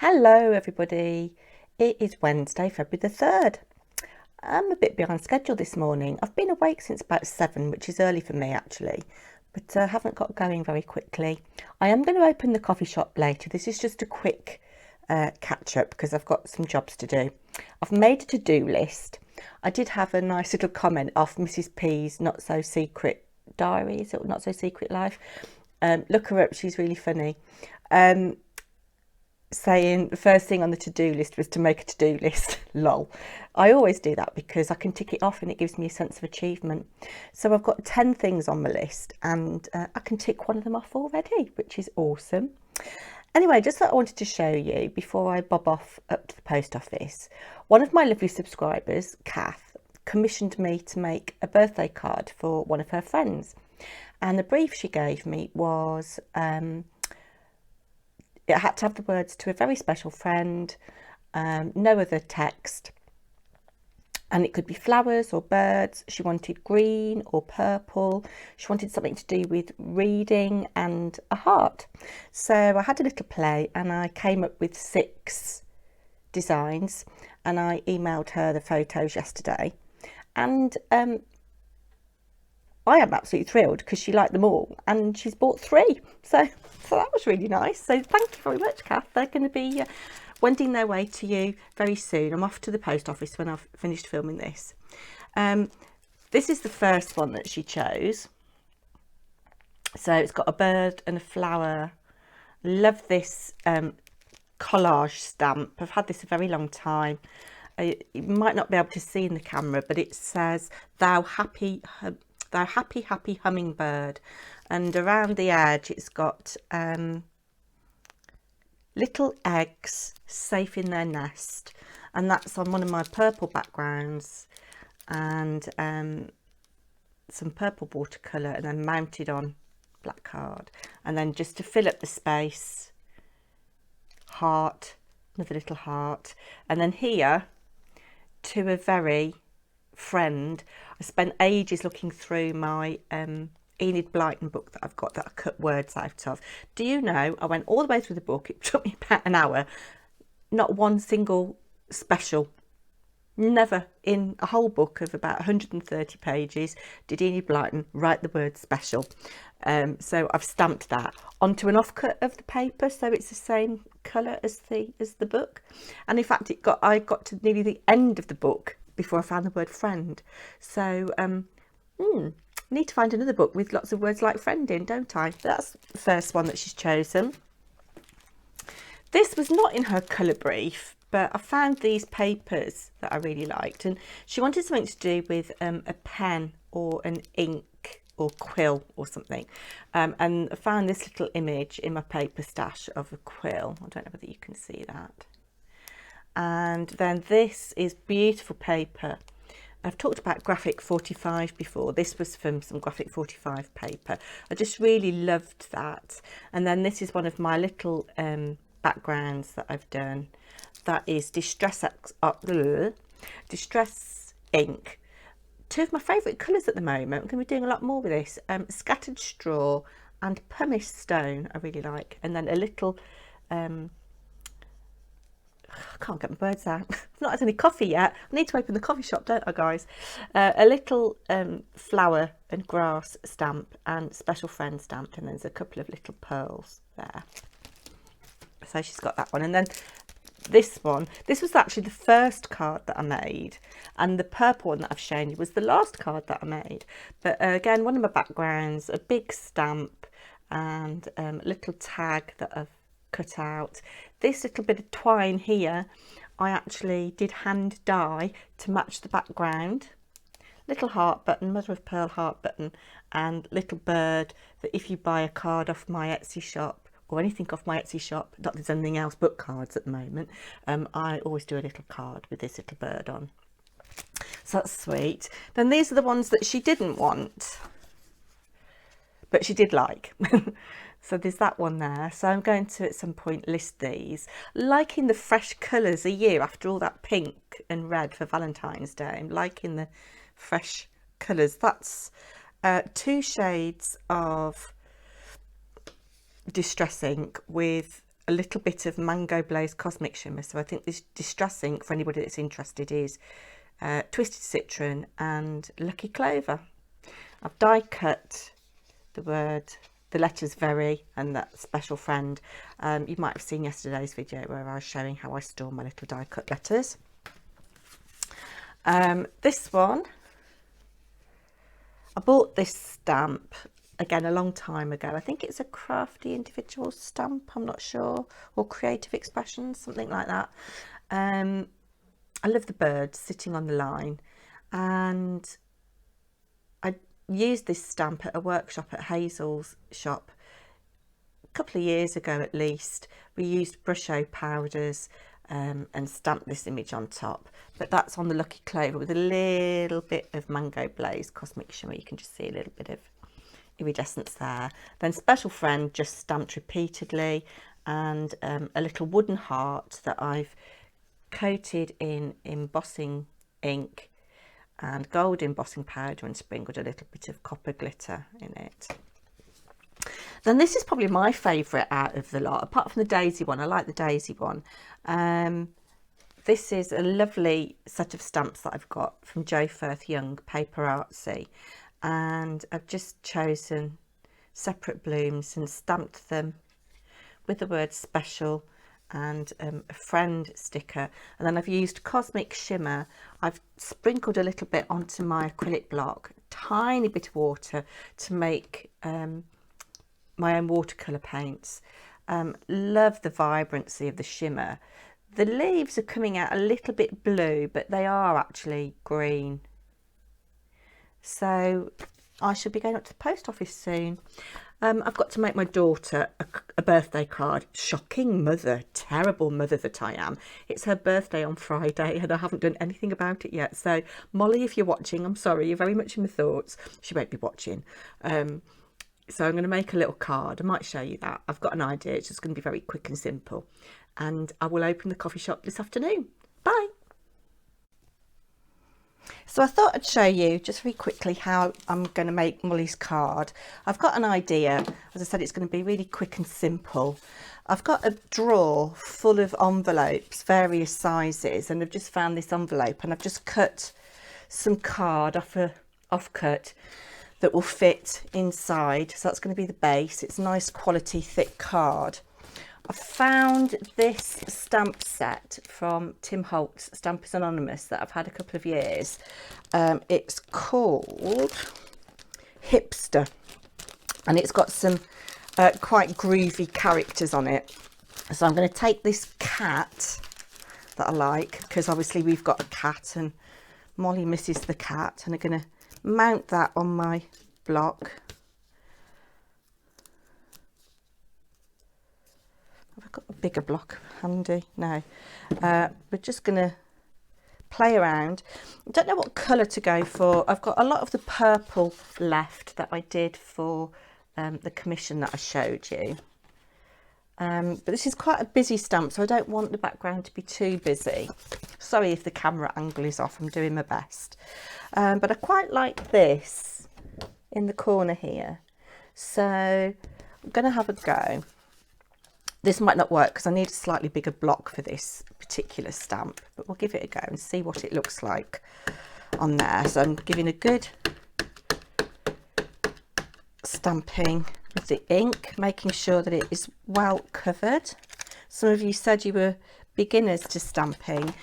Hello everybody, it is Wednesday, February the 3rd. I'm a bit behind schedule this morning. I've been awake since about 7, which is early for me actually, but I haven't got going very quickly. I am going to open the coffee shop later. This is just a quick catch up because I've got some jobs to do. I've made a to-do list. I did have a nice little comment off Mrs. P's Not So Secret Diaries or Not So Secret Life. Look her up, she's really funny. Saying the first thing on the to-do list was to make a to-do list. Lol. I always do that because I can tick it off and it gives me a sense of achievement. So I've got 10 things on my list and I can tick one of them off already, which is awesome. Anyway, just that I wanted to show you before I bob off up to the post office. One of my lovely subscribers, Kath, commissioned me to make a birthday card for one of her friends. And the brief she gave me was it had to have the words "to a very special friend," no other text, and it could be flowers or birds. She wanted green or purple. She wanted something to do with reading and a heart. So I had a little play and I came up with 6 designs and I emailed her the photos yesterday, and I am absolutely thrilled because she liked them all and she's bought 3. So that was really nice. So thank you very much, Kath. They're going to be wending their way to you very soon. I'm off to the post office when I've finished filming this. This is the first one that she chose. So it's got a bird and a flower. Love this collage stamp. I've had this a very long time. You might not be able to see in the camera, but it says thou happy hummingbird, and around the edge it's got little eggs safe in their nest, and that's on one of my purple backgrounds, and some purple watercolour, and then mounted on black card. And then just to fill up the space, heart, another little heart, and then here, to a very friend. I spent ages looking through my Enid Blyton book that I've got that I cut words out of. Do you know, I went all the way through the book. It took me about an hour. Not one single special. Never in a whole book of about 130 pages did Enid Blyton write the word special. So I've stamped that onto an offcut of the paper, so it's the same colour as the book. And in fact, I got to nearly the end of the book before I found the word friend. So need to find another book with lots of words like friend in, don't I? That's the first one that she's chosen. This was not in her colour brief, but I found these papers that I really liked, and she wanted something to do with a pen or an ink or quill or something, and I found this little image in my paper stash of a quill. I don't know whether you can see that. And then this is beautiful paper. I've talked about Graphic 45 before. This was from some Graphic 45 paper. I just really loved that. And then this is one of my little backgrounds that I've done. That is Distress ink. 2 of my favourite colours at the moment. I'm going to be doing a lot more with this. Scattered straw and pumice stone I really like. And then a little I can't get my words out. I've not had any coffee yet. I need to open the coffee shop, don't I, guys? A little flower and grass stamp and special friend stamp, and there's a couple of little pearls there. So she's got that one. And then this one, this was actually the first card that I made, and the purple one that I've shown you was the last card that I made. But again, one of my backgrounds, a big stamp and a little tag that I've cut out. This little bit of twine here I actually did hand dye to match the background. Little heart button, mother of pearl heart button, and little bird that if you buy a card off my Etsy shop or anything off my Etsy shop, not that there's anything else but cards at the moment, I always do a little card with this little bird on. So that's sweet. Then these are the ones that she didn't want, but she did like. So there's that one there. So I'm going to at some point list these. Liking the fresh colours a year after all that pink and red for Valentine's Day. I'm liking the fresh colours. That's 2 shades of Distress ink with a little bit of Mango Blaze Cosmic Shimmer. So I think this Distress ink, for anybody that's interested, is Twisted Citron and Lucky Clover. I've die cut the letters Very and that Special Friend. You might have seen yesterday's video where I was showing how I store my little die cut letters. This one, I bought this stamp again a long time ago. I think it's a Crafty Individual stamp, I'm not sure, or Creative Expressions, something like that. I love the birds sitting on the line, and I used this stamp at a workshop at Hazel's shop a couple of years ago at least. We used Brusho powders and stamped this image on top, but that's on the Lucky Clover with a little bit of Mango Blaze Cosmic Shimmer. You can just see a little bit of iridescence there. Then Special Friend just stamped repeatedly, and a little wooden heart that I've coated in embossing ink and gold embossing powder and sprinkled a little bit of copper glitter in it. Then this is probably my favourite out of the lot, apart from the daisy one. I like the daisy one. This is a lovely set of stamps that I've got from Jo Firth Young, Paper Artsy, and I've just chosen separate blooms and stamped them with the word special and a friend sticker, and then I've used Cosmic Shimmer. I've sprinkled a little bit onto my acrylic block, tiny bit of water to make my own watercolour paints. Love the vibrancy of the shimmer. The leaves are coming out a little bit blue, but they are actually green. So I shall be going up to the post office soon. I've got to make my daughter a birthday card. Shocking mother, terrible mother that I am. It's her birthday on Friday and I haven't done anything about it yet. So Molly, if you're watching, I'm sorry, you're very much in my thoughts. She won't be watching. So I'm going to make a little card. I might show you that. I've got an idea. It's just going to be very quick and simple. And I will open the coffee shop this afternoon. Bye. So I thought I'd show you just very quickly how I'm going to make Molly's card. I've got an idea. As I said, it's going to be really quick and simple. I've got a drawer full of envelopes, various sizes, and I've just found this envelope and I've just cut some card off a offcut that will fit inside. So that's going to be the base. It's nice quality thick card. I found this stamp set from Tim Holtz, Stampers Anonymous, that I've had a couple of years. It's called Hipster, and it's got some quite groovy characters on it. So I'm going to take this cat that I like, because obviously we've got a cat and Molly misses the cat, and I'm going to mount that on my block. Have I got a bigger block handy? No. We're just going to play around. I don't know what colour to go for. I've got a lot of the purple left that I did for the commission that I showed you. But this is quite a busy stamp, so I don't want the background to be too busy. Sorry if the camera angle is off, I'm doing my best. But I quite like this in the corner here. So I'm going to have a go. This might not work because I need a slightly bigger block for this particular stamp, but we'll give it a go and see what it looks like on there. So I'm giving a good stamping with the ink, making sure that it is well covered. Some of you said you were beginners to stamping.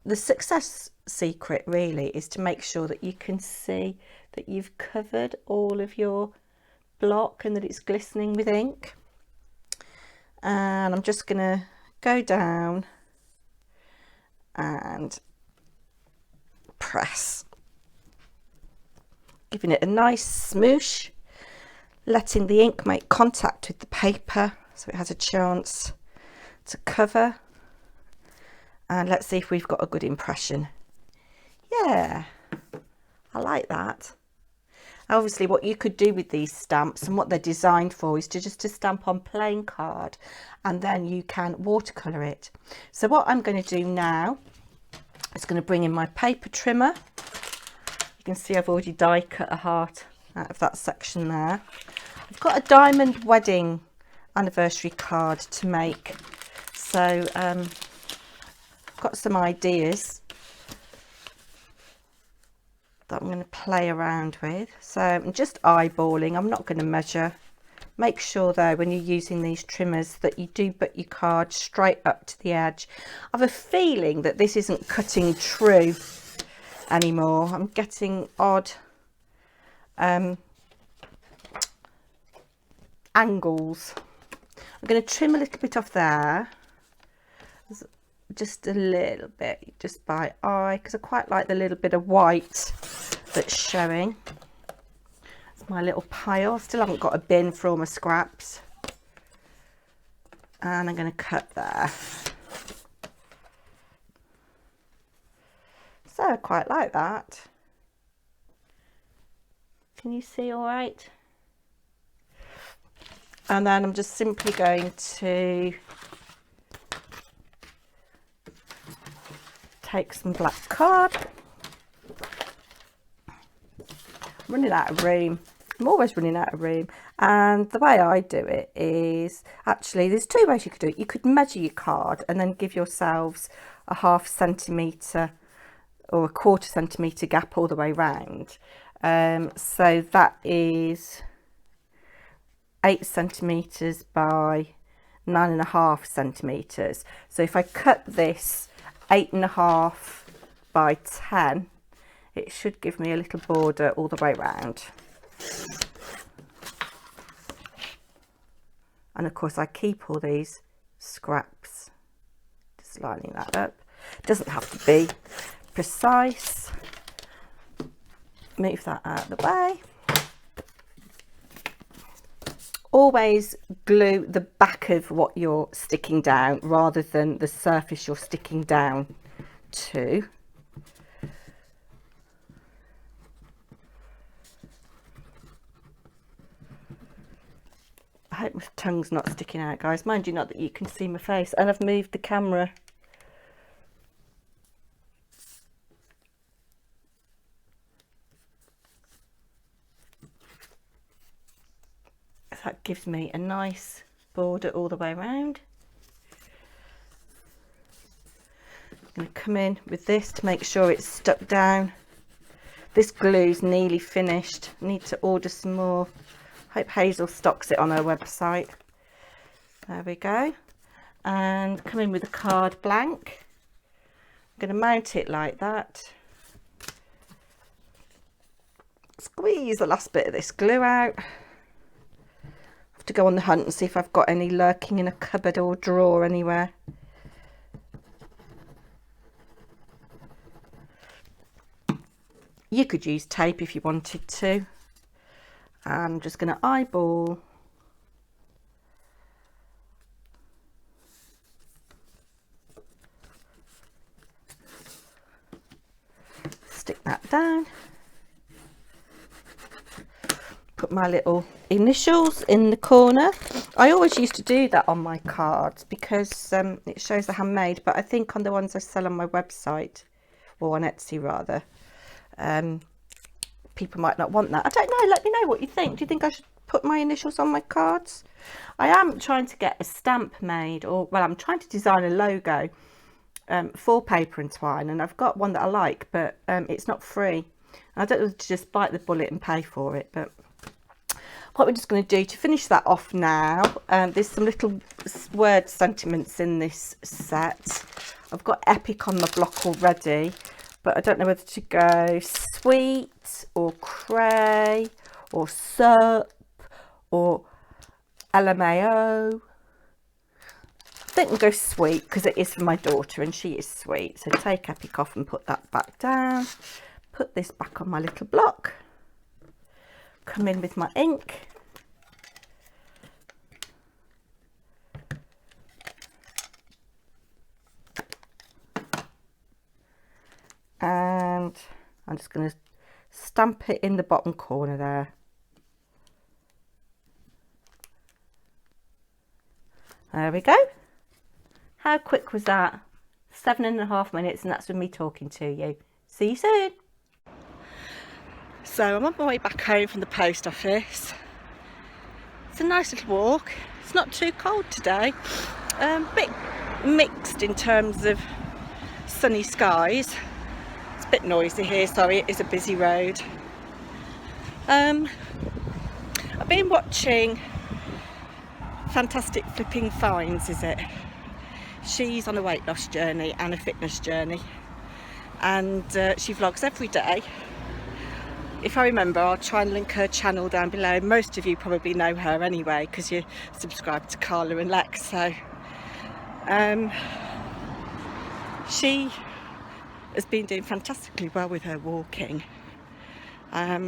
The success secret really is to make sure that you can see that you've covered all of your block and that it's glistening with ink. And I'm just going to go down and press, giving it a nice smoosh, letting the ink make contact with the paper so it has a chance to cover. And let's see if we've got a good impression. Yeah, I like that. Obviously what you could do with these stamps and what they're designed for is to just to stamp on plain card, and then you can watercolour it. So what I'm going to do now is going to bring in my paper trimmer. You can see I've already die cut a heart out of that section there. I've got a diamond wedding anniversary card to make. So got some ideas that I'm going to play around with. So I'm just eyeballing, I'm not going to measure. Make sure though when you're using these trimmers that you do put your card straight up to the edge. I have a feeling that this isn't cutting true anymore. I'm getting odd angles. I'm going to trim a little bit off there, just a little bit, just by eye, because I quite like the little bit of white that's showing. It's my little pile. I still haven't got a bin for all my scraps, and I'm going to cut there. So I quite like that. Can you see all right? And then I'm just simply going to take some black card. I'm running out of room. I'm always running out of room. And the way I do it is, actually there's two ways you could do it. You could measure your card and then give yourselves a 1/2 centimetre or a 1/4 centimetre gap all the way round. So that is 8 centimetres by 9.5 centimetres. So if I cut this 8.5 by 10, it should give me a little border all the way round. And of course I keep all these scraps, just lining that up. Doesn't have to be precise. Move that out of the way. Always glue the back of what you're sticking down rather than the surface you're sticking down to. I hope my tongue's not sticking out, guys. Mind you, not that you can see my face. And I've moved the camera. That gives me a nice border all the way around. I'm going to come in with this to make sure it's stuck down. This glue's nearly finished. I need to order some more. Hope Hazel stocks it on her website. There we go. And come in with the card blank. I'm going to mount it like that. Squeeze the last bit of this glue out. To go on the hunt and see if I've got any lurking in a cupboard or drawer anywhere. You could use tape if you wanted to. I'm just going to eyeball stick that down. Put my little initials in the corner. I always used to do that on my cards because it shows they're handmade, but I think on the ones I sell on my website, or on Etsy rather, people might not want that. I don't know, let me know what you think. Do you think I should put my initials on my cards? I am trying to get a stamp made, or well, I'm trying to design a logo for Paper and Twine, and I've got one that I like, but it's not free. I don't know to just bite the bullet and pay for it, but what we're just going to do to finish that off now, there's some little word sentiments in this set. I've got Epic on the block already, but I don't know whether to go sweet or cray or sup or LMAO. I think we'll go sweet because it is for my daughter and she is sweet. So take Epic off and put that back down. Put this back on my little block. Come in with my ink. And I'm just going to stamp it in the bottom corner there. There we go. How quick was that? 7.5 minutes, and that's with me talking to you. See you soon. So I'm on my way back home from the post office. It's a nice little walk. It's not too cold today. Bit mixed in terms of sunny skies. It's a bit noisy here, sorry, it is a busy road. I've been watching Fantastic Flipping Finds, is it? She's on a weight loss journey and a fitness journey, and she vlogs every day. If I remember, I'll try and link her channel down below. Most of you probably know her anyway because you subscribe to Carla and Lex. So she has been doing fantastically well with her walking. I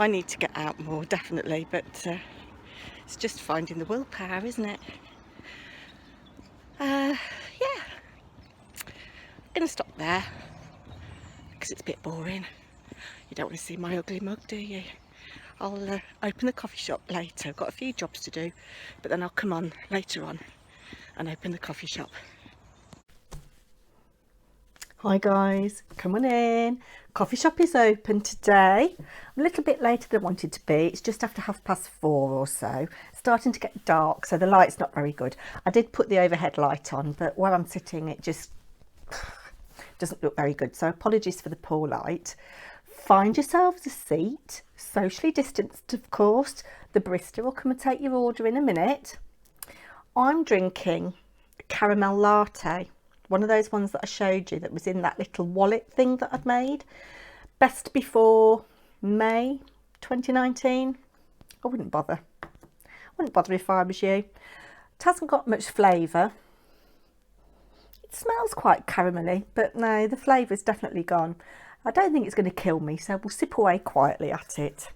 need to get out more, definitely, but it's just finding the willpower, isn't it? Yeah, I'm gonna stop there because it's a bit boring. You don't want to see my ugly mug, do you? I'll open the coffee shop later. I've got a few jobs to do, but then I'll come on later on and open the coffee shop. Hi guys, come on in. Coffee shop is open today. I'm a little bit later than I wanted to be. It's just after 4:30 or so. It's starting to get dark, so the light's not very good. I did put the overhead light on, but where I'm sitting it just doesn't look very good, so apologies for the poor light. Find yourselves a seat, socially distanced of course. The barista will come and take your order in a minute. I'm drinking a caramel latte, one of those ones that I showed you that was in that little wallet thing that I'd made. Best before May 2019. I wouldn't bother. I wouldn't bother if I was you. It hasn't got much flavour. It smells quite caramelly, but no, the flavour's definitely gone. I don't think it's going to kill me, so we'll sip away quietly at it.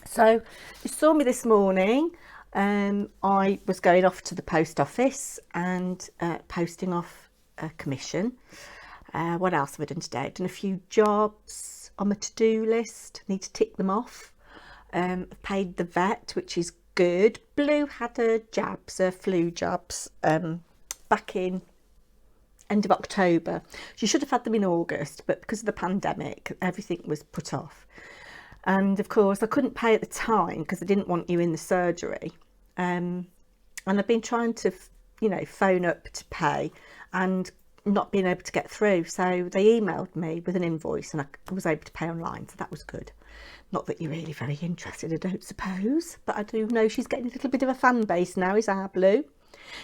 So you saw me this morning. I was going off to the post office and posting off a commission. What else have I done today? I've done a few jobs on my to-do list. Need to tick them off. I've paid the vet, which is good. Blue had her jabs, her flu jabs, back in end of October. She should have had them in August, but because of the pandemic, everything was put off. And of course, I couldn't pay at the time because I didn't want you in the surgery. And I've been trying to, phone up to pay and not being able to get through. So they emailed me with an invoice and I was able to pay online. So that was good. Not that you're really very interested, I don't suppose, but I do know she's getting a little bit of a fan base now, is our Blue.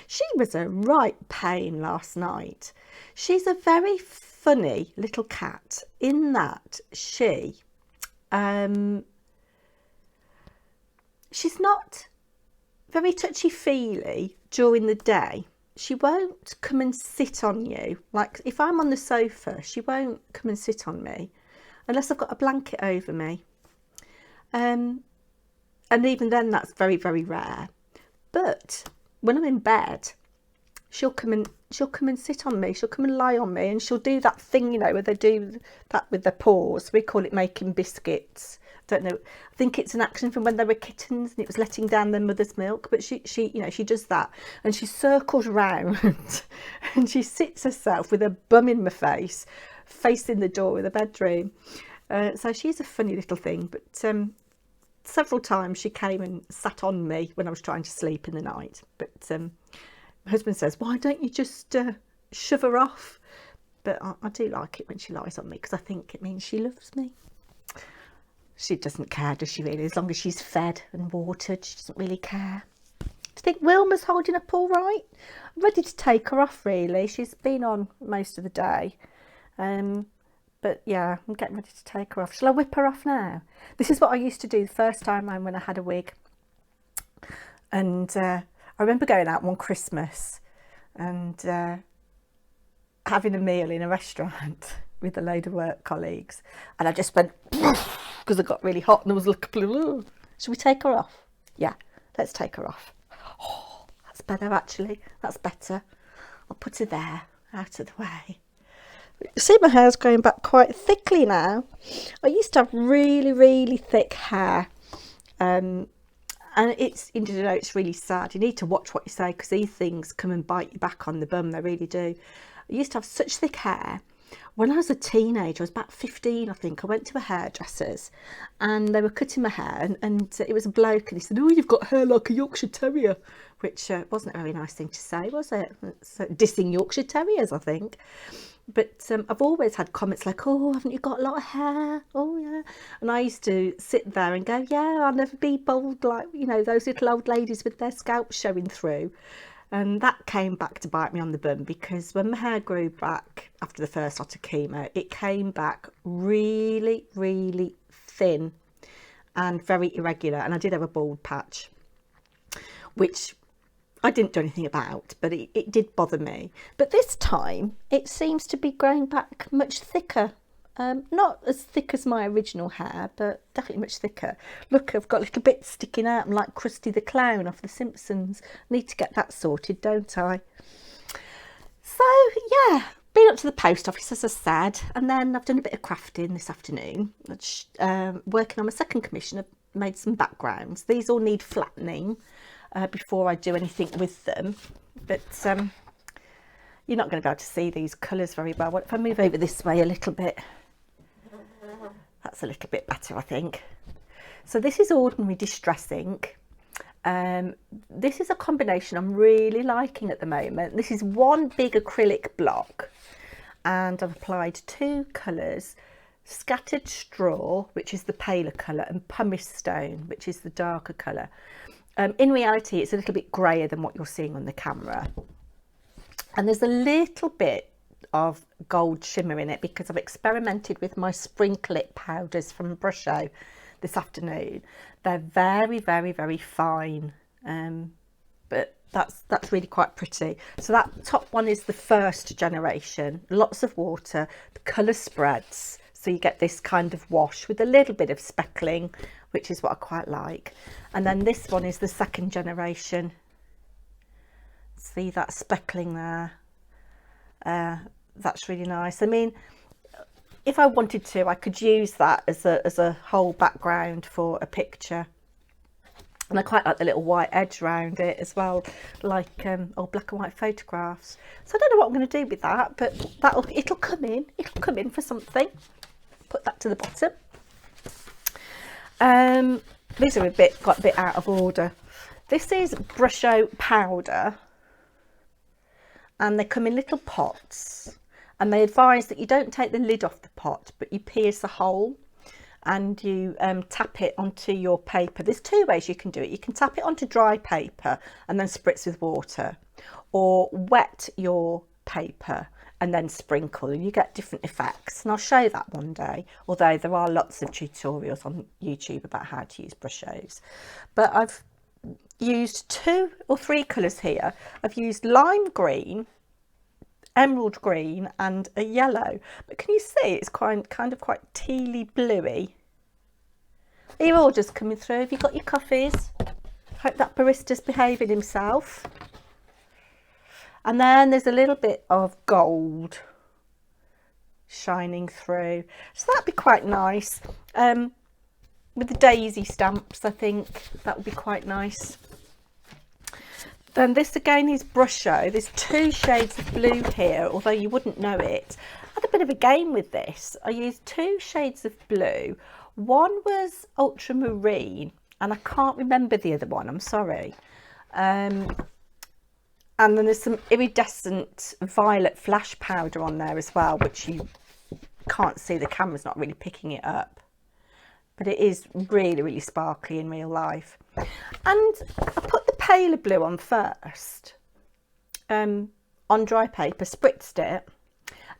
She was a right pain last night. She's a very funny little cat in that she's not very touchy-feely during the day. She won't come and sit on you. Like if I'm on the sofa, she won't come and sit on me unless I've got a blanket over me. And even then that's very, very rare. But when I'm in bed, she'll come and sit on me. She'll come and lie on me, and she'll do that thing, where they do that with their paws. We call it making biscuits. Don't know. I think it's an action from when they were kittens, and it was letting down their mother's milk. But she does that, and she circles round, and she sits herself with her bum in my face, facing the door of the bedroom. So she's a funny little thing. But several times she came and sat on me when I was trying to sleep in the night. But my husband says, why don't you just shove her off? But I do like it when she lies on me because I think it means she loves me. She doesn't care, does she really? As long as she's fed and watered, she doesn't really care. Do you think Wilma's holding up all right? I'm ready to take her off, really. She's been on most of the day. But yeah, I'm getting ready to take her off. Shall I whip her off now? This is what I used to do the first time when I had a wig. And I remember going out one Christmas and having a meal in a restaurant with a load of work colleagues. And I just went, because I got really hot and there was like, should we take her off? Yeah, let's take her off. Oh, that's better actually. That's better. I'll put her there, out of the way. See, my hair's growing back quite thickly now. I used to have really, really thick hair. And it's really sad. You need to watch what you say because these things come and bite you back on the bum. They really do. I used to have such thick hair when I was a teenager, I was about 15, I think, I went to a hairdresser's and they were cutting my hair, and it was a bloke, and he said, "Oh, you've got hair like a Yorkshire Terrier," which wasn't a very nice thing to say, was it? It's dissing Yorkshire Terriers, I think. But I've always had comments like, "Oh, haven't you got a lot of hair? Oh, yeah." And I used to sit there and go, "Yeah, I'll never be bald like, you know, those little old ladies with their scalps showing through." And that came back to bite me on the bum, because when my hair grew back after the first lot of chemo, it came back really, really thin and very irregular. And I did have a bald patch, which I didn't do anything about, but it did bother me. But this time it seems to be growing back much thicker. Not as thick as my original hair, but definitely much thicker. Look, I've got little bits sticking out. I'm like Krusty the Clown off The Simpsons. Need to get that sorted, don't I? So, yeah, been up to the post office, as I said, and then I've done a bit of crafting this afternoon. Working on my second commission, I've made some backgrounds. These all need flattening before I do anything with them. But you're not going to be able to see these colours very well. What if I move over this way a little bit? That's a little bit better, I think. So this is Ordinary Distress ink. This is a combination I'm really liking at the moment. This is one big acrylic block, and I've applied two colours: Scattered Straw, which is the paler colour, and Pumice Stone, which is the darker colour. In reality, it's a little bit grayer than what you're seeing on the camera. And there's a little bit of gold shimmer in it because I've experimented with my Sprinkle It powders from Brusho this afternoon. They're very, very, very fine, but that's really quite pretty. So that top one is the first generation, lots of water, the colour spreads, so you get this kind of wash with a little bit of speckling, which is what I quite like. And then this one is the second generation. See that speckling there? That's really nice. I mean, if I wanted to, I could use that as a whole background for a picture. And I quite like the little white edge around it as well, like old black and white photographs. So I don't know what I'm going to do with that, but it'll come in for something. Put that to the bottom. These are got a bit out of order. This is Brusho powder, and they come in little pots, and they advise that you don't take the lid off the pot, but you pierce a hole and you tap it onto your paper. There's two ways you can do it. You can tap it onto dry paper and then spritz with water, or wet your paper and then sprinkle, and you get different effects. And I'll show that one day, although there are lots of tutorials on YouTube about how to use Brushos. But I've used 2 or 3 colours here. I've used lime green, emerald green and a yellow, but can you see it's kind of quite tealy bluey? Are you all just coming through? Have you got your coffees? Hope that barista's behaving himself. And then there's a little bit of gold shining through, so that'd be quite nice with the daisy stamps. I think that would be quite nice. Then this again is Brusho. There's 2 shades of blue here, although you wouldn't know it. I had a bit of a game with this. I used 2 shades of blue. One was ultramarine, and I can't remember the other one, I'm sorry. And then there's some iridescent violet flash powder on there as well, which you can't see, the camera's not really picking it up, but it is really, really sparkly in real life. And I put the paler blue on first, on dry paper, spritzed it.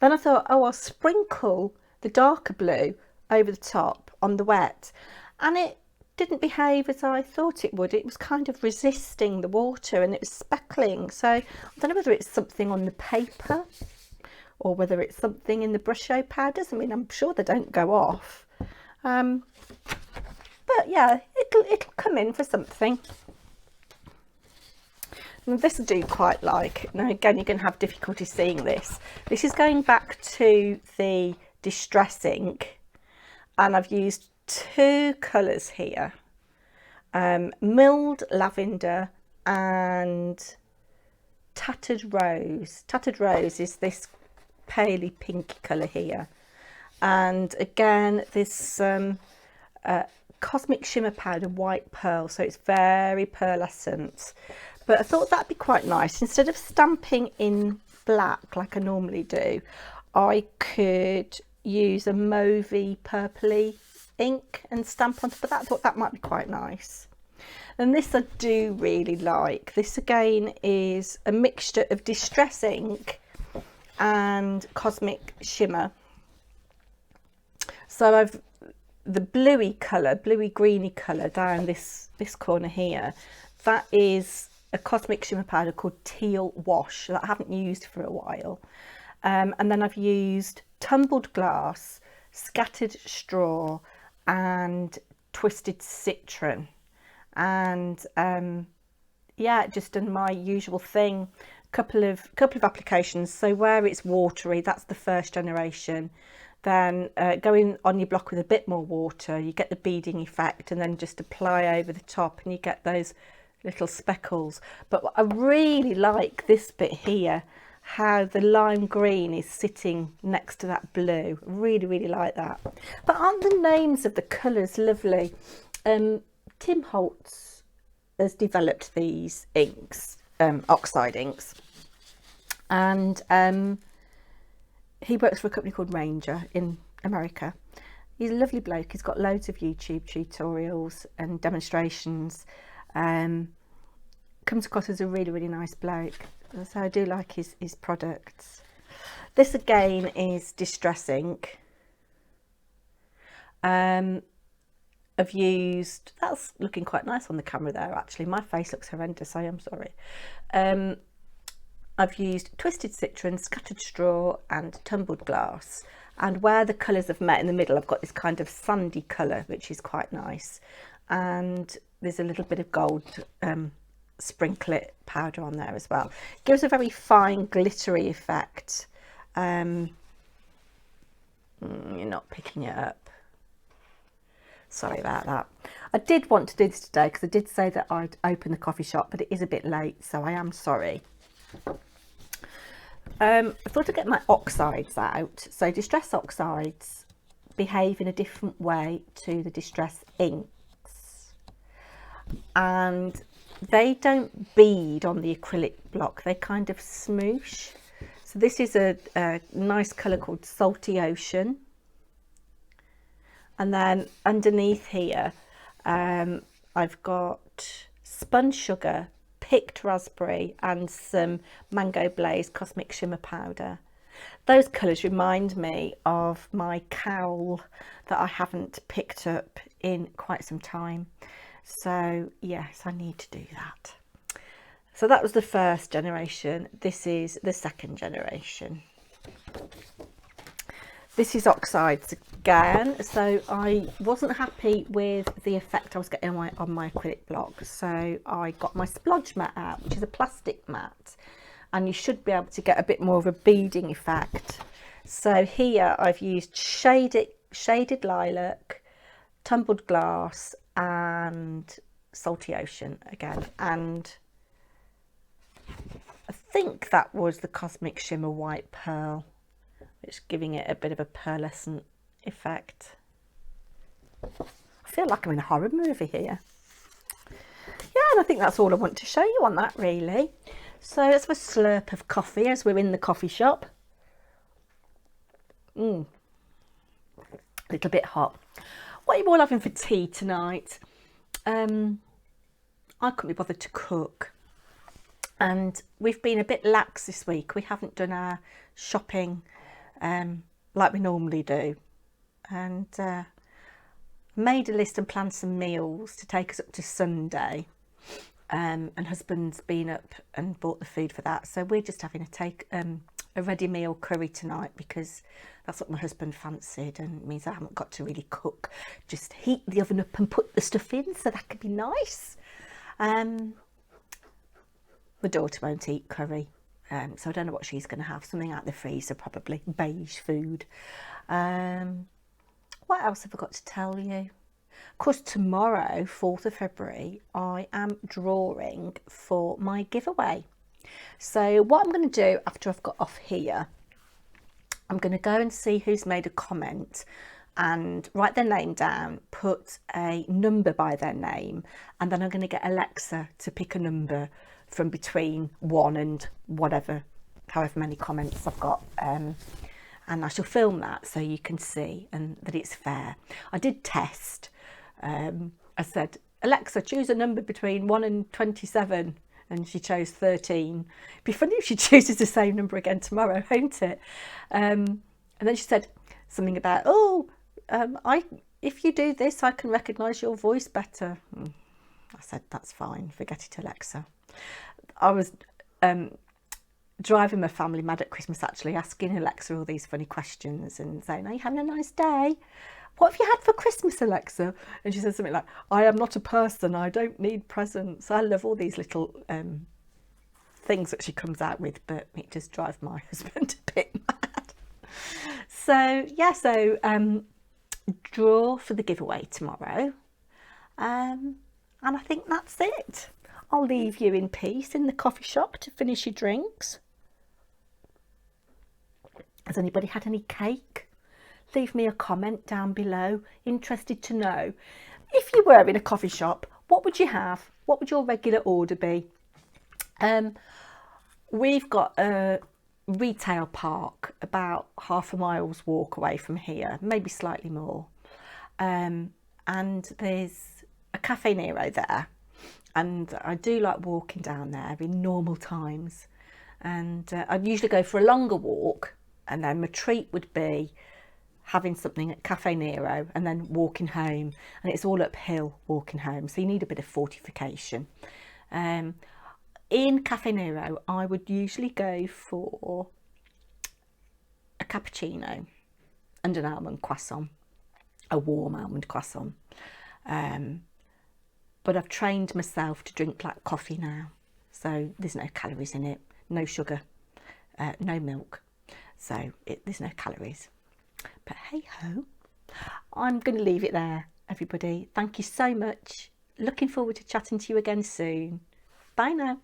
Then I thought, oh, I'll sprinkle the darker blue over the top on the wet, and it didn't behave as I thought it would. It was kind of resisting the water and it was speckling. So I don't know whether it's something on the paper or whether it's something in the Brusho powders. I mean, I'm sure they don't go off. But yeah, it'll come in for something. And this I do quite like. Now again, you're going to have difficulty seeing this. This is going back to the Distress ink, and I've used 2 colours here, Milled Lavender and Tattered Rose. Tattered Rose is this paley pinky colour here. And again, this Cosmic Shimmer Powder White Pearl, so it's very pearlescent. But I thought that'd be quite nice. Instead of stamping in black like I normally do, I could use a mauvey purpley ink and stamp onto, but I thought that might be quite nice. And this I do really like. This again is a mixture of Distress ink and Cosmic Shimmer. So I've the bluey colour, bluey greeny colour down this corner here, that is a Cosmic Shimmer powder called Teal Wash that I haven't used for a while. And then I've used Tumbled Glass, Scattered Straw and Twisted Citron. And yeah, just done my usual thing, couple of applications. So where it's watery, that's the first generation. Then going on your block with a bit more water, you get the beading effect, and then just apply over the top and you get those little speckles. But I really like this bit here, how the lime green is sitting next to that blue. Really like that. But aren't the names of the colours lovely? Tim Holtz has developed these inks, oxide inks, and he works for a company called Ranger in America. He's a lovely bloke. He's got loads of YouTube tutorials and demonstrations. Comes across as a really nice bloke. So I do like his products. This again is Distress ink. I've used, that's looking quite nice on the camera there actually. My face looks horrendous, I am sorry. I've used Twisted Citron, Scattered Straw and Tumbled Glass. And where the colours have met in the middle, I've got this kind of sandy colour, which is quite nice. And there's a little bit of gold sprinklet powder on there as well. It gives a very fine glittery effect. You're not picking it up. Sorry about that. I did want to do this today because I did say that I'd open the coffee shop, but it is a bit late, so I am sorry. I thought I'd get my oxides out. So Distress oxides behave in a different way to the Distress inks, and they don't bead on the acrylic block, they kind of smoosh. So this is a nice colour called Salty Ocean. And then underneath here, I've got Spun Sugar, Picked Raspberry and some Mango Blaze Cosmic Shimmer Powder. Those colours remind me of my cowl that I haven't picked up in quite some time. So yes, I need to do that. So that was the first generation. This is the second generation. This is oxides again. So I wasn't happy with the effect I was getting on my acrylic block. So I got my splodge mat out, which is a plastic mat. And you should be able to get a bit more of a beading effect. So here I've used shaded lilac, tumbled glass and Salty Ocean again. And I think that was the Cosmic Shimmer White Pearl. It's giving it a bit of a pearlescent effect. I feel like I'm in a horror movie here. Yeah, and I think that's all I want to show you on that really. So let's have a slurp of coffee as we're in the coffee shop. A little bit hot. What are you all having for tea tonight? I couldn't be bothered to cook. And we've been a bit lax this week. We haven't done our shopping like we normally do, and made a list and planned some meals to take us up to Sunday, and husband's been up and bought the food for that, so we're just having a ready meal curry tonight because that's what my husband fancied, and it means I haven't got to really cook, just heat the oven up and put the stuff in, so that could be nice. My daughter won't eat curry. So I don't know what she's going to have. Something out the freezer, probably. Beige food. What else have I got to tell you? Of course, tomorrow, 4th of February, I am drawing for my giveaway. So what I'm going to do after I've got off here I'm going to go and see who's made a comment and write their name down, put a number by their name, and then I'm going to get Alexa to pick a number from between 1 and whatever, however many comments I've got, and I shall film that so you can see and that it's fair. I did test. I said, Alexa, choose a number between 1 and 27, and she chose 13. It'd be funny if she chooses the same number again tomorrow, won't it? And then she said something about, if you do this, I can recognise your voice better. I said, that's fine, forget it, Alexa. I was driving my family mad at Christmas, actually, asking Alexa all these funny questions and saying, are you having a nice day? What have you had for Christmas, Alexa? And she said something like, I am not a person, I don't need presents. I love all these little things that she comes out with, but it just drives my husband a bit mad. So, yeah, draw for the giveaway tomorrow. And I think that's it. I'll leave you in peace in the coffee shop to finish your drinks. Has anybody had any cake? Leave me a comment down below. Interested to know. If you were in a coffee shop, what would you have? What would your regular order be? We've got a retail park about half a mile's walk away from here, maybe slightly more. And there's a Cafe Nero there. And I do like walking down there in normal times. And I'd usually go for a longer walk, and then my treat would be having something at Cafe Nero and then walking home. And it's all uphill walking home, so you need a bit of fortification. In Cafe Nero, I would usually go for a cappuccino and an almond croissant, a warm almond croissant. But I've trained myself to drink black coffee now, so there's no calories in it, no sugar, no milk, so there's no calories. But hey ho, I'm going to leave it there, everybody. Thank you so much. Looking forward to chatting to you again soon. Bye now.